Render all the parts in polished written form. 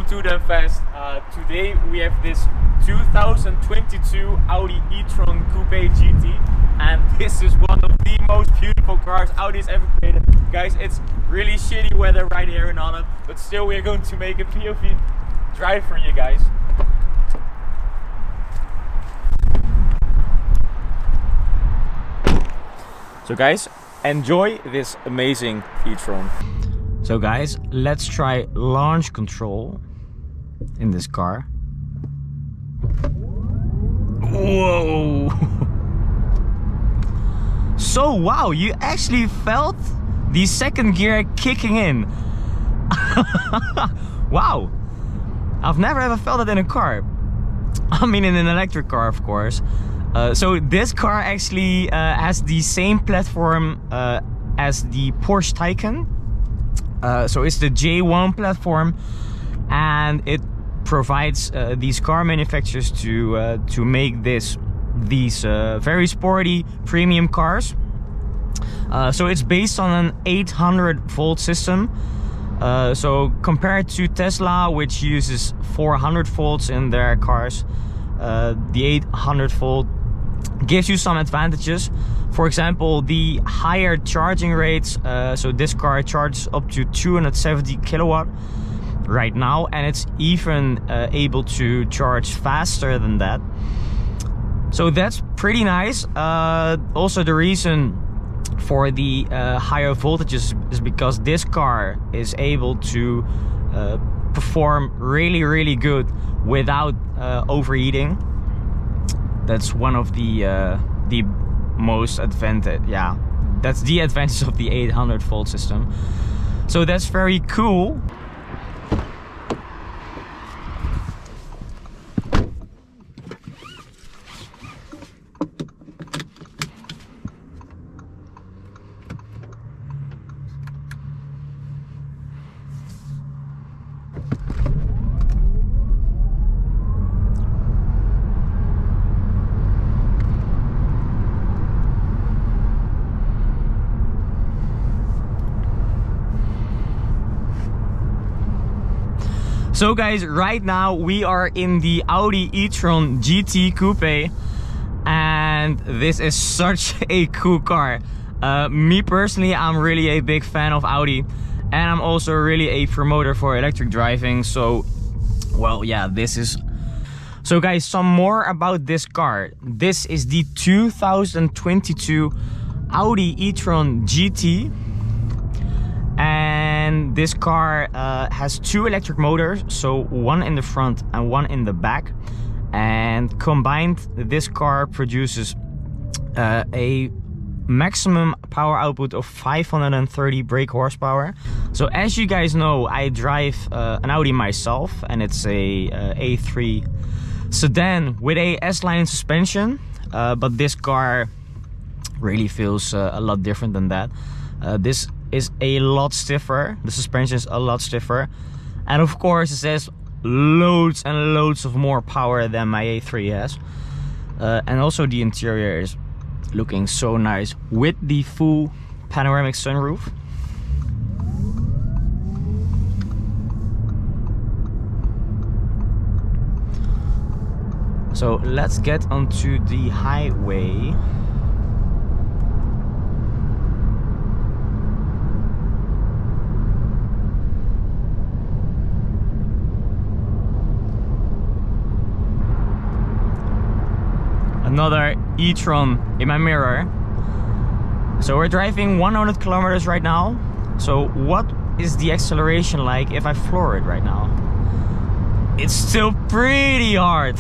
too damn fast. Today we have this 2022 Audi E-Tron Coupe GT, and this is one of the most beautiful cars Audi's ever created. Guys, it's really shitty weather right here in Holland, but still we're going to make a POV drive for you guys. So guys, enjoy this amazing E-Tron. So guys, let's try launch control in this car. Whoa! So wow, you actually felt the second gear kicking in. Wow! I've never ever felt it in a car. I mean in an electric car, of course. So this car actually has the same platform as the Porsche Taycan. So it's the J1 platform, and it provides these car manufacturers to make these very sporty premium cars. So it's based on an 800-volt system. So compared to Tesla, which uses 400 volts in their cars, the 800-volt gives you some advantages. For example, the higher charging rates, so this car charges up to 270 kilowatt right now, and it's even able to charge faster than that. So that's pretty nice. Also, the reason for the higher voltages is because this car is able to perform really good without overheating. That's one of the most advantage. Yeah, that's the advantage of the 800-volt system. So that's very cool. So guys, right now we are in the Audi E-Tron GT Coupe, and this is such a cool car. Me personally, I'm really a big fan of Audi, and I'm also really a promoter for electric driving. So, well, yeah, this is... So guys, some more about this car. This is the 2022 Audi E-Tron GT. And this car has two electric motors, so one in the front and one in the back, and combined this car produces a maximum power output of 530 brake horsepower. So as you guys know, I drive an Audi myself, and it's a A3 sedan with a S-line suspension, but this car really feels a lot different than that. This is a lot stiffer, the suspension is a lot stiffer, and of course it has loads and loads of more power than my A3 has. And also the interior is looking so nice with the full panoramic sunroof. So let's get onto the highway. Another E-Tron in my mirror. So we're driving 100 kilometers right now. So what is the acceleration like if I floor it right now? It's still pretty hard.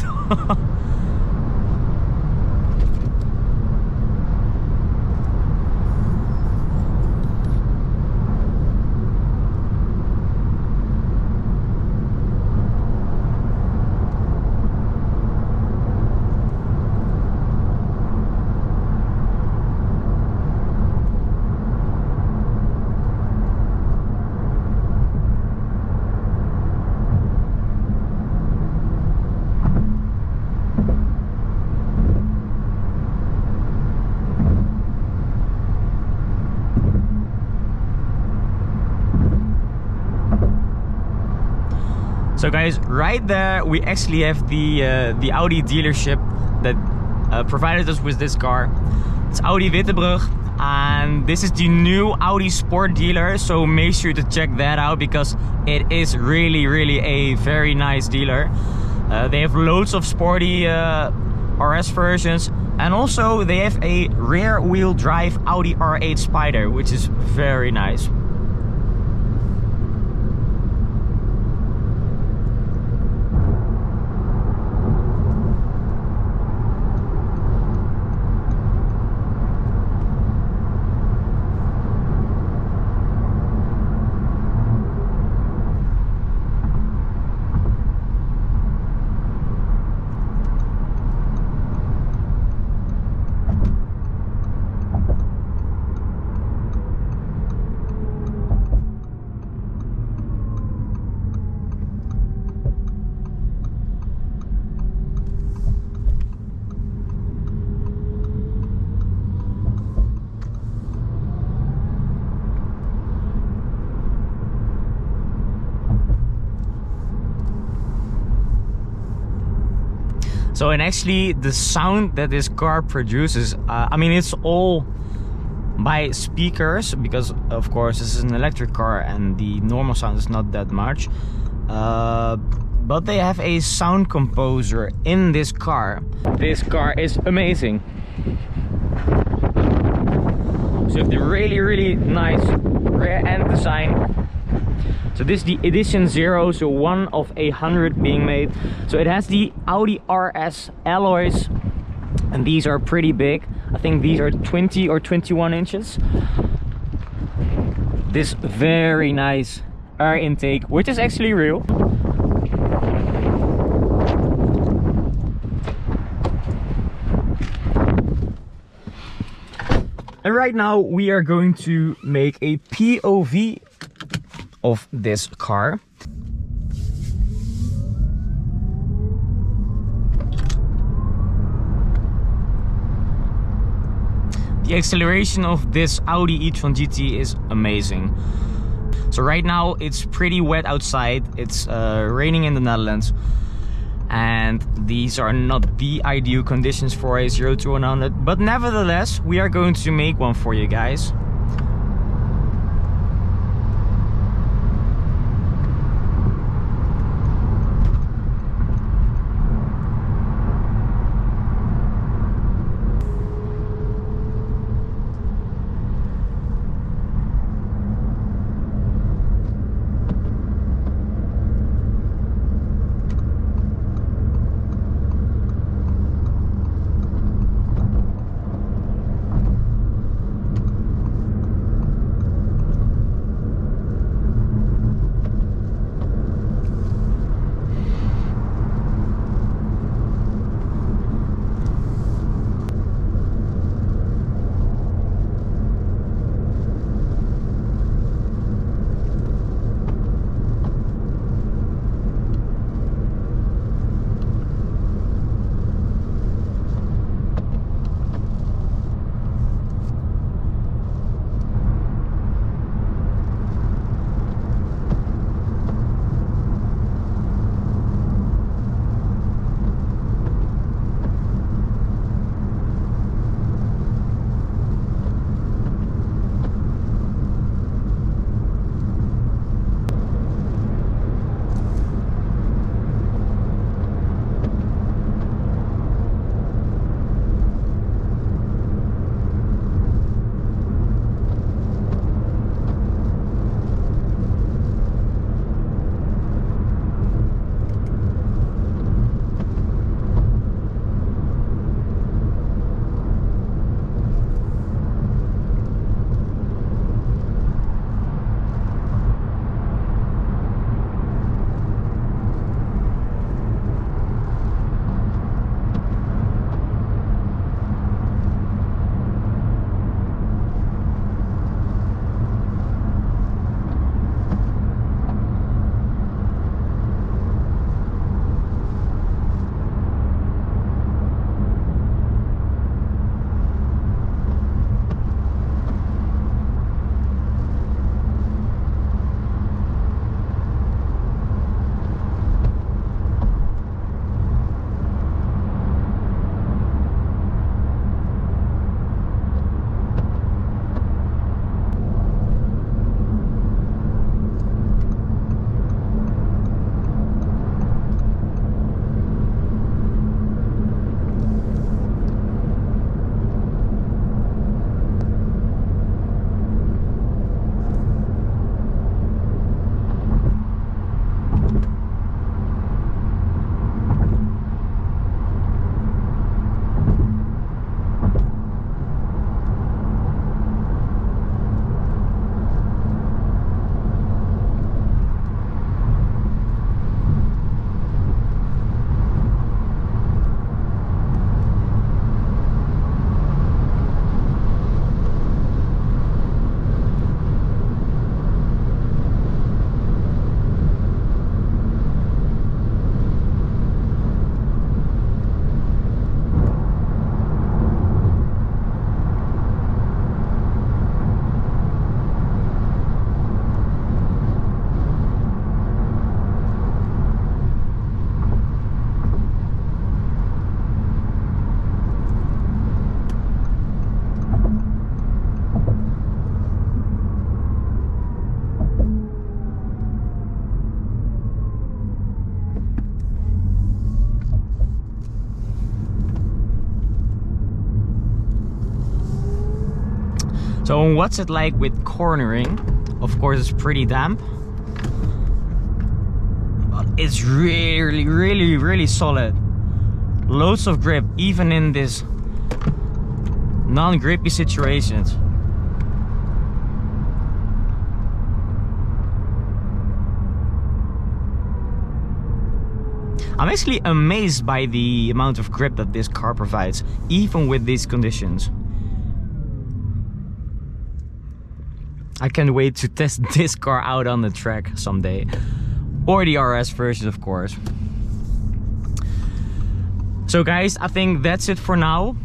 So guys, right there we actually have the Audi dealership that provided us with this car. It's Audi Wittebrug, and this is the new Audi Sport dealer, so make sure to check that out because it is really a very nice dealer. They have loads of sporty RS versions, and also they have a rear wheel drive Audi R8 Spider, which is very nice. So, and actually the sound that this car produces, I mean, it's all by speakers, because of course this is an electric car and the normal sound is not that much. But they have a sound composer in this car. This car is amazing. So you have the really nice rear end design. So this is the edition 0, so 1 of 100 being made. So it has the Audi RS alloys, and these are pretty big. I think these are 20 or 21 inches. This very nice air intake, which is actually real. And right now we are going to make a POV of this car. The acceleration of this Audi E-Tron GT is amazing. So right now it's pretty wet outside. It's raining in the Netherlands, and these are not the ideal conditions for a 0 to 100, but nevertheless we are going to make one for you guys. So what's it like with cornering? Of course, it's pretty damp. But it's really solid. Loads of grip, even in this non-grippy situations. I'm actually amazed by the amount of grip that this car provides, even with these conditions. I can't wait to test this car out on the track someday. Or the RS version, of course. So guys, I think that's it for now.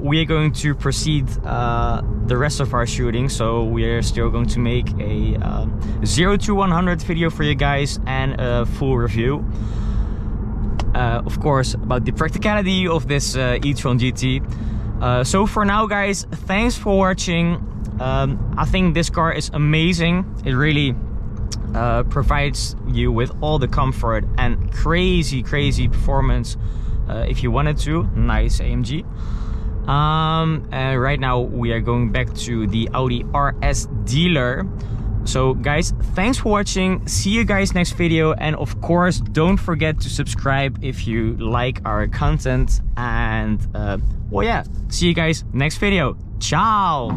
We are going to proceed the rest of our shooting. So we are still going to make a 0 to 100 video for you guys and a full review. Of course, about the practicality of this E-Tron GT. So for now, guys, thanks for watching. I think this car is amazing. It really provides you with all the comfort and crazy performance if you wanted to. Nice AMG. Right now we are going back to the Audi RS dealer. So guys, thanks for watching. See you guys next video, and of course don't forget to subscribe if you like our content. And well, yeah, see you guys next video. Ciao.